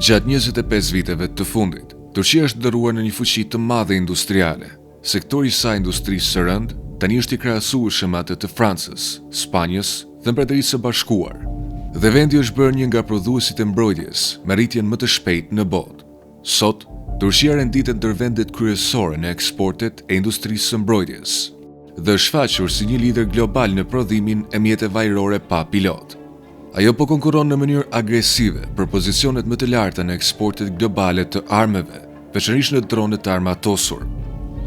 Gjatë 25 viteve të fundit, Turqia është ndërruar në një fuqi të madhe industriale. Sektori i saj industrisë së rënd tani është i krahasueshëm me atë të Francës, Spanjës dhe Mbretërisë së Bashkuar. Dhe vendi është bërë një nga prodhuesit e mbrojtjes me rritjen më të shpejtë në botë. Sot, Turqia renditet ndër vendet kryesore në eksportet e industrisë së mbrojtjes dhe është shfaqur si një lider global në prodhimin e mjeteve ajrore pa pilot. Ajo po konkuron në mënyrë agresive për pozicionet më të larta në eksportet globale të armëve, veçanërisht në dronet të armatosur,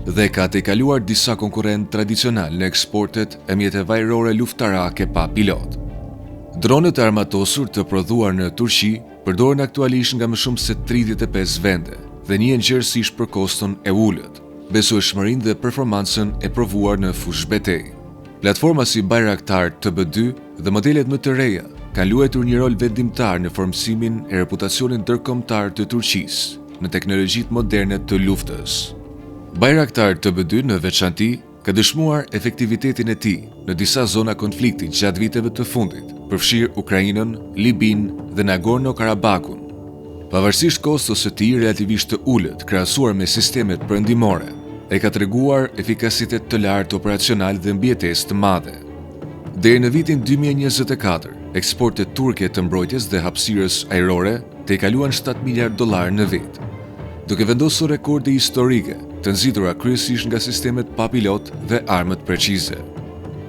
dhe ka tejkaluar disa konkurrent tradicional në eksportet e mjeteve ajrore luftarake pa pilot. Dronet e armatosur të prodhuar në Turqi përdoren aktualisht nga më shumë se 35 vende dhe njihen gjerësisht për koston e ulët, besueshmërinë dhe performancën e provuar në fushë betejë. Platforma si Bayraktar TB2 dhe modelet më të reja kanë luajtur një rol vendimtar në formësimin e reputacionit ndërkombëtar të Turqisë në teknologjitë moderne të luftës. Bayraktar TB2 në veçanti ka dëshmuar efektivitetin e tij në disa zona konflikti gjatë viteve të fundit, përfshirë Ukrainën, Libinë dhe Nagorno-Karabakun. Pavarësisht kostos së tij relativisht të ulët krahasuar me sistemet perëndimore, ai ka treguar efikasitet të lartë operacional dhe mbijetesë të madhe. Deri në vitin 2024, eksportet turke të mbrojtjes dhe hapësirës ajrore tejkaluan $7 miliard në vit, duke vendosur rekorde historike të nxitura kryesisht nga sistemet pa pilot dhe armët precize.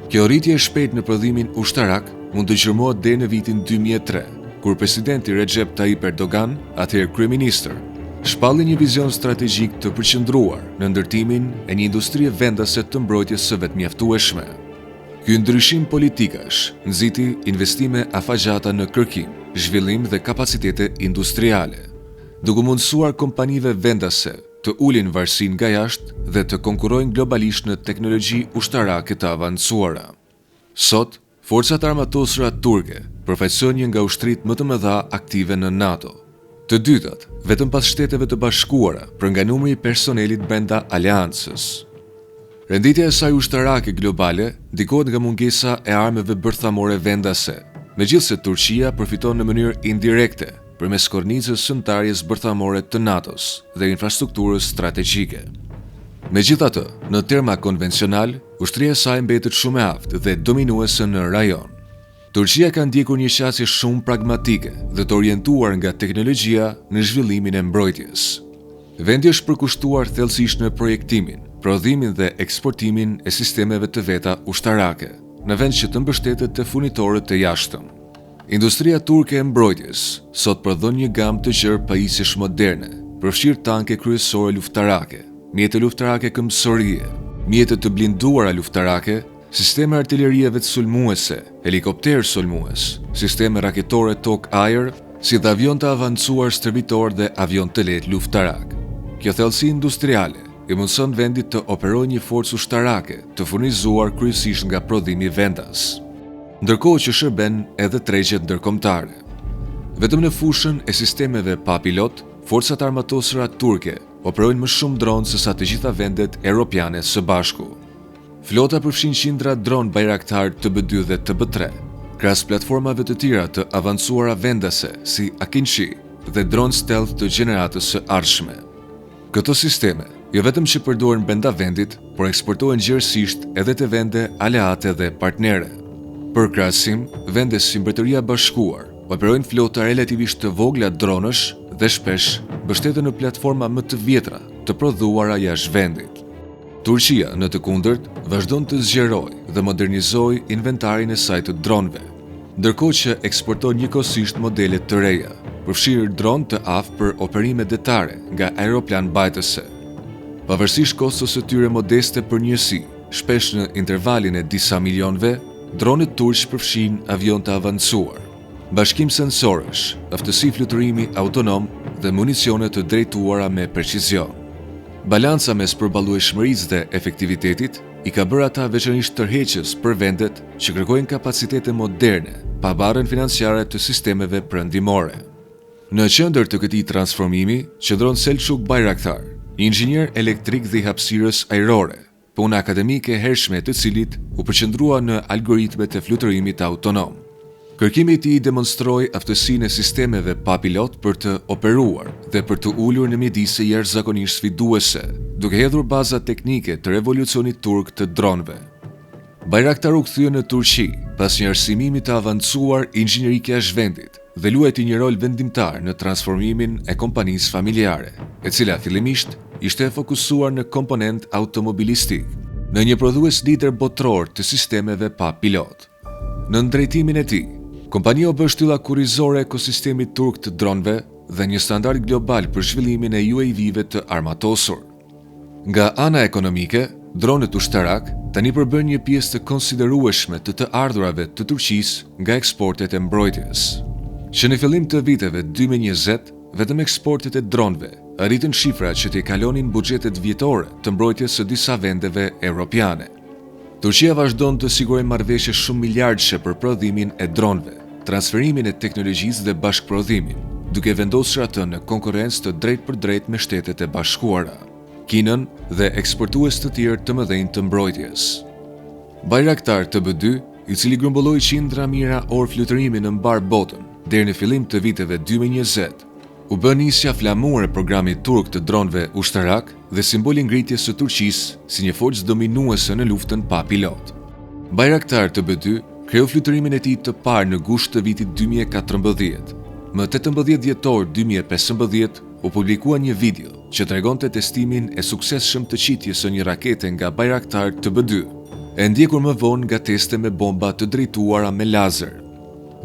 Kjo rritje e shpejtë në prodhimin ushtarak mund të gjërmohet deri në vitin 2003, kur presidenti Recep Tayyip Erdogan, atëherë kryeministër, shpalli një vizion strategjik të përqendruar në ndërtimin e një industrie vendase të mbrojtjes së vetëmjaftueshme. Ky ndryshim politikash nxiti investime afagjata në kërkim, zhvillim dhe kapacitete industriale, duke mundësuar kompanive vendase të ulin varësinë nga jashtë dhe të konkurrojnë globalisht në teknologji ushtarake të avancuara. Sot, forcat armatosura turke përfaqësojnë një nga ushtritë më të mëdha aktive në NATO. Të dytat, vetëm pas Shteteve të Bashkuara, për nga numri i personelit brenda aleancës. Renditja e saj ushtarake globale ndikohet nga mungesa e armëve bërthamore vendase, megjithse Turqia përfiton në mënyrë indirekte përmes kornizës shëntarjes bërthamore të NATO-s dhe infrastrukturës strategjike. Megjithatë, në terma konvencional, ushtria e saj mbetet shumë e aftë dhe dominuese në rajon. Turqia ka ndjekur një qasje shumë pragmatike dhe të orientuar nga teknologjia në zhvillimin e mbrojtjes. Vendi është përkushtuar thellësisht në projektimin, prodhimin dhe eksportimin e sistemeve të veta ushtarake, në vend që të mbështetet te furnitorët të jashtëm. Industria turke e mbrojtjes sot prodhon një gamë të gjerë pajisjesh moderne, përfshirë tanke kryesore luftarake, mjete luftarake këmbësorie, mjete të blinduara luftarake, sisteme artillerieve të sulmuese, helikopterë sulmues, sisteme raketore tok-ajër, si dhe avion të avancuar stërvitor dhe avion të lehtë luftarak. Kjo thellësi industriale i mundson vendit të operojë një forcë ushtarake të furnizuar kryesisht nga prodhimi vendas, ndërkohë që shërben edhe tregjet ndërkombëtare. Vetëm në fushën e sistemeve pa pilot, forcat armatosura turke operojnë më shumë dronë se sa të gjitha vendet europiane së bashku. Flota përfshin qindra dron Bayraktar TB2 dhe TB3, krahas platformave të tjera të avancuara vendase si Akinci dhe dron stealth të gjeneratës së ardhshme. Këto sisteme jo vetëm që përdoren brenda vendit, por eksportohen gjerësisht edhe te vende aleate dhe partnere. Për krahasim, vende si Mbretëria e Bashkuar operojnë flota relativisht të vogla dronësh dhe shpesh mbështeten në platforma më të vjetra të prodhuara jashtë vendit. Turqia, në të kundërt, vazhdon të zgjerojë dhe modernizojë inventarin e saj të dronëve, ndërkohë që eksporton njëkohësisht modele të reja, përfshirë dronë të aftë për operime detare nga aeroplan bajtëse. Pavarësisht kostos së tyre modeste për njësi, shpesh në intervalin e disa milionëve, dronët turq përfshin avion të avancuar, bashkim sensorësh, aftësi fluturimi autonom dhe municione të drejtuara me precizion. Balanca mes përballueshmërisë dhe efektivitetit i ka bërë ata veçanërisht tërheqës për vendet që kërkojnë kapacitete moderne, pa barrën financiare të sistemeve perëndimore. Në qendër të këtij transformimi qëndron Selçuk Bayraktar, një inxhinier elektrik dhe i hapësirës ajrore, puna akademike e hershme e të cilit u përqendrua në algoritmet e fluturimit autonom. Kërkimi i tij demonstroi aftësinë e sistemeve pa pilot për të operuar dhe për të ulur në mjedise jashtëzakonisht sfiduese, duke hedhur baza teknike të revolucionit turk të dronëve. Bayraktar u kthye në Turqi pas një arsimimi të avancuar inxhinierik jashtë vendit dhe luajti një rol vendimtar në transformimin e kompanisë familjare, e cila fillimisht ishte fokusuar në komponent automobilistik, në një prodhues lider botror të sistemeve pa pilot. Në drejtimin e tij, kompania u bë shtylla kurrizore e ekosistemit turk të dronëve dhe një standard global për zhvillimin e UAV-ve të armatosur. Nga ana ekonomike, dronët ushtarak tani përbën një pjesë të konsiderueshme të ardhurave të Turqisë nga eksportet e mbrojtjes. Që në fillim të viteve 2020, vetëm eksportet e dronëve arritën shifra që t'i kalonin buxhetet vjetore të mbrojtjes së disa vendeve europiane. Turqia vazhdon të sigurojë marrëveshje shumë miliardëshe për prodhimin e dronëve, transferimin e teknologjisë dhe bashkëprodhimin, duke vendosur atë në konkurrencë të drejtë me Shtetet e Bashkuara, Kinën dhe eksportues të tjerë të mëdhenj të mbrojtjes. Bayraktar TB2, i cili grumbulloi qindra mijëra orë fluturimi në mbar botën deri në fillim të viteve 2020, u bë nisja flamuar e programit turk të dronëve ushtarak dhe simboli ngritjes së Turqisë si një forcë dominuese në luftën pa pilot. Bayraktar TB2 kreu fluturimin e tij të parë në gusht të vitit 2014. Më 18 dhjetor 2015 u publikua një video që tregonte testimin e suksesshëm të qitjes së një rakete nga Bayraktar TB2, e ndjekur më vonë nga teste me bomba të drejtuara me lazer.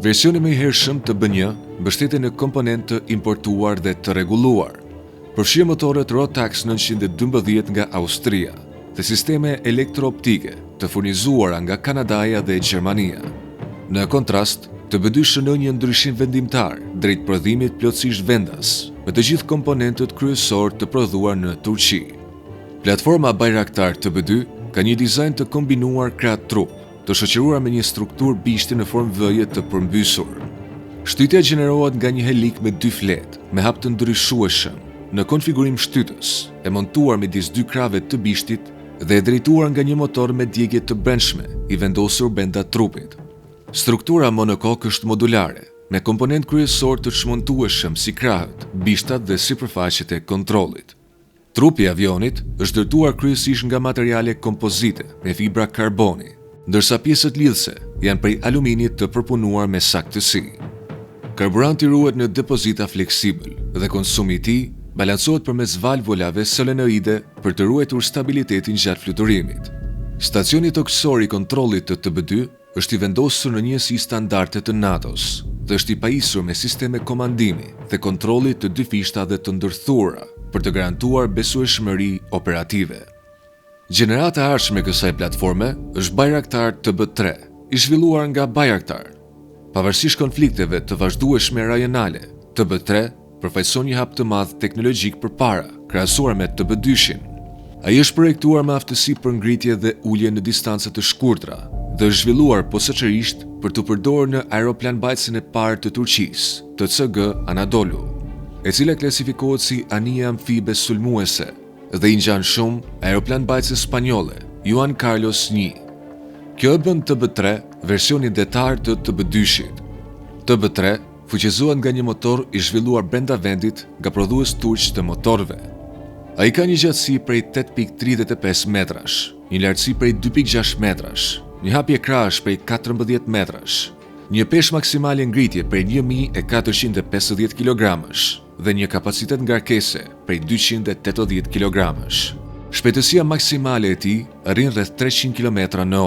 Versioni më i hershëm të B1 mbështete në komponent të importuar dhe të rregulluar. Përfshirë motorët Rotax 912 nga Austria dhe sisteme elektrooptike të furnizuara nga Kanadaja dhe Gjermania. Në kontrast, TB2 shënon një ndryshim vendimtar drejt prodhimit plotësisht vendas, me të gjithë komponentët kryesor të prodhuar në Turqi. Platforma Bayraktar TB2 ka një dizajn të kombinuar krah-trup, të shoqëruar me një strukturë bishti në formë vëje të përmbysur. Shtytja gjenerohet nga një helik me 2 fletë, me hap të ndryshueshëm, në konfigurim shtytës, e montuar midis 2 krahëve të bishtit dhe e drejtuar nga një motor me djegje të brendshme, i vendosur brenda trupit. Struktura monokok është modulare, me komponent kryesor të çmontueshëm si krahët, bishtat dhe sipërfaqet e kontrollit. Trupi i avionit është ndërtuar kryesisht nga materiale kompozite me fibra karboni, ndërsa pjesët lidhëse janë prej aluminit të përpunuar me saktësi. Karburanti ruhet në depozita fleksibël dhe konsumi i tij balancohet përmes valvulave solenoide për të ruajtur stabilitetin gjatë fluturimit. Stacioni toksor i kontrollit të TB2 është i vendosur në njësi standarde të NATO-s dhe është i pajisur me sisteme komandimi dhe kontrolli të dyfishta dhe të ndërthura për të garantuar besueshmëri operative. Gjenerata e ardhshme e kësaj platforme është Bayraktar TB3, i zhvilluar nga Bayraktar. Pavarësisht konflikteve të vazhdueshme rajonale, TB3 përfaqëson një hap të madh teknologjik përpara, krahasuar me TB2-shin. Ai është projektuar me aftësi për ngritje dhe ulje në distanca të shkurtra dhe është zhvilluar posaçërisht për të përdorur në aeroplanbajtësin e parë të Turqisë, TCG Anadolu, e cila klasifikohet si anije amfibe sulmuese dhe i ngjan shumë aeroplanbajtëse spanjolle, Juan Carlos I. Kjo e bën TB3 versionin detar të TB2-shit. TB3 fuqizohet nga një motor i zhvilluar brenda vendit nga prodhues turq të motorëve. Ai ka një gjatësi prej 8.35 metrash, një lartësi prej 2.6 metrash, një hapje krahësh prej 14 metrash, një peshë maksimale ngritje prej 1450 kg dhe një kapacitet ngarkese prej 280 kg. Shpejtësia maksimale e tij arrin rreth 300 km/h.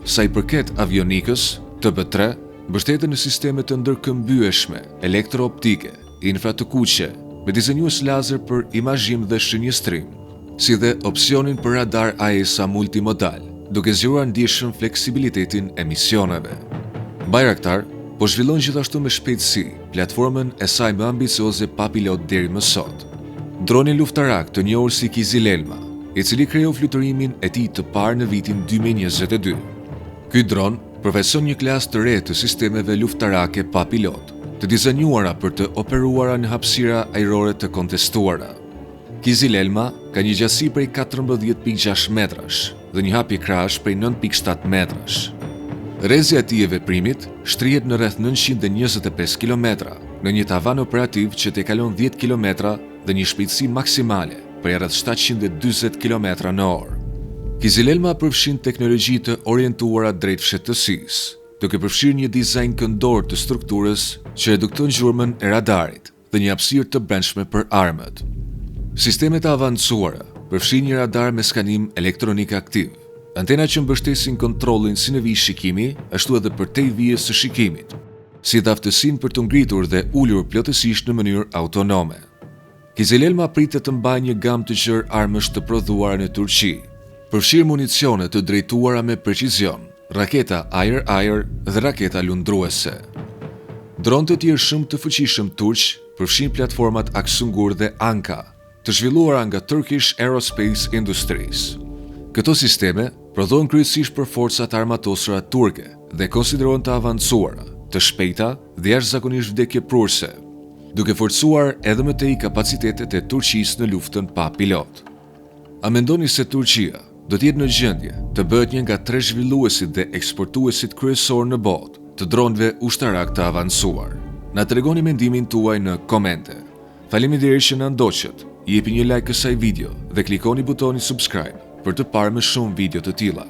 Sa i përket avionikës, TB3 mbështetet në sisteme të ndërkëmbyeshme, elektrooptike, infra të kuqe, me dizenjues lazer për imazhim dhe shënjestrim, si dhe opsionin për radar AESA multimodal, duke zgjuar ndjeshëm fleksibilitetin e misioneve. Bayraktar po zhvillon gjithashtu me shpejtësi platformën e saj më ambicioze pa pilot deri më sot. Dronin luftarak të njohur si Kizil Elma, i cili krijoi fluturimin e tij të parë në vitin 2022. Ky dron përfaqëson një klasë të re të sistemeve luftarake pa pilot, të dizenjuara për të operuara në hapësira ajrore të kontestuara. Kizil Elma ka një gjatësi prej 14.6 metrash dhe një hapje krahësh prej 9.7 metrash. Rrezi i tij i veprimit shtrihet në rreth 925 km, në një tavan operativ që te kalon 10 km dhe një shpejtësi maksimale për rreth 740 km/h. Kizilelma përfshin teknologji të orientuara drejt fshehtësisë, duke përfshirë një dizajn këndor të strukturës që redukton gjurmën e radarit dhe një hapësirë të brendshme për armët. Sistemet e avancuara përfshin një radar me skanim elektronik aktiv, antena që mbështesin kontrollin si në vijë shikimi, ashtu edhe përtej vijës së shikimit, si dhe aftësinë për të ngritur dhe ulur plotësisht në mënyrë autonome. Kizilelma pritet të mbajë një gamë të gjerë armësh të prodhuara në Turqi, përfshirë municione të drejtuara me precizion, raketa ajër-ajër dhe raketa lundruese. Dronë të tjerë shumë të fuqishëm turq përfshin platformat Aksungur dhe Anka, të zhvilluara nga Turkish Aerospace Industries. Këto sisteme prodhohen kryesisht për forcat armatosura turke dhe konsiderohen të avancuara, të shpejta dhe jashtëzakonisht vdekjeprurse, duke forcuar edhe më tej kapacitetet e Turqisë në luftën pa pilot. A mendoni se Turqia do të jetë në gjendje të bëhet një nga 3 zhvilluesit dhe eksportuesit kryesor në botë të dronëve ushtarak të avancuar? Na tregoni mendimin tuaj në komente. Faleminderit që na ndoqët. Jepi një like kësaj video dhe klikoni butonin subscribe për të parë më shumë video të tilla.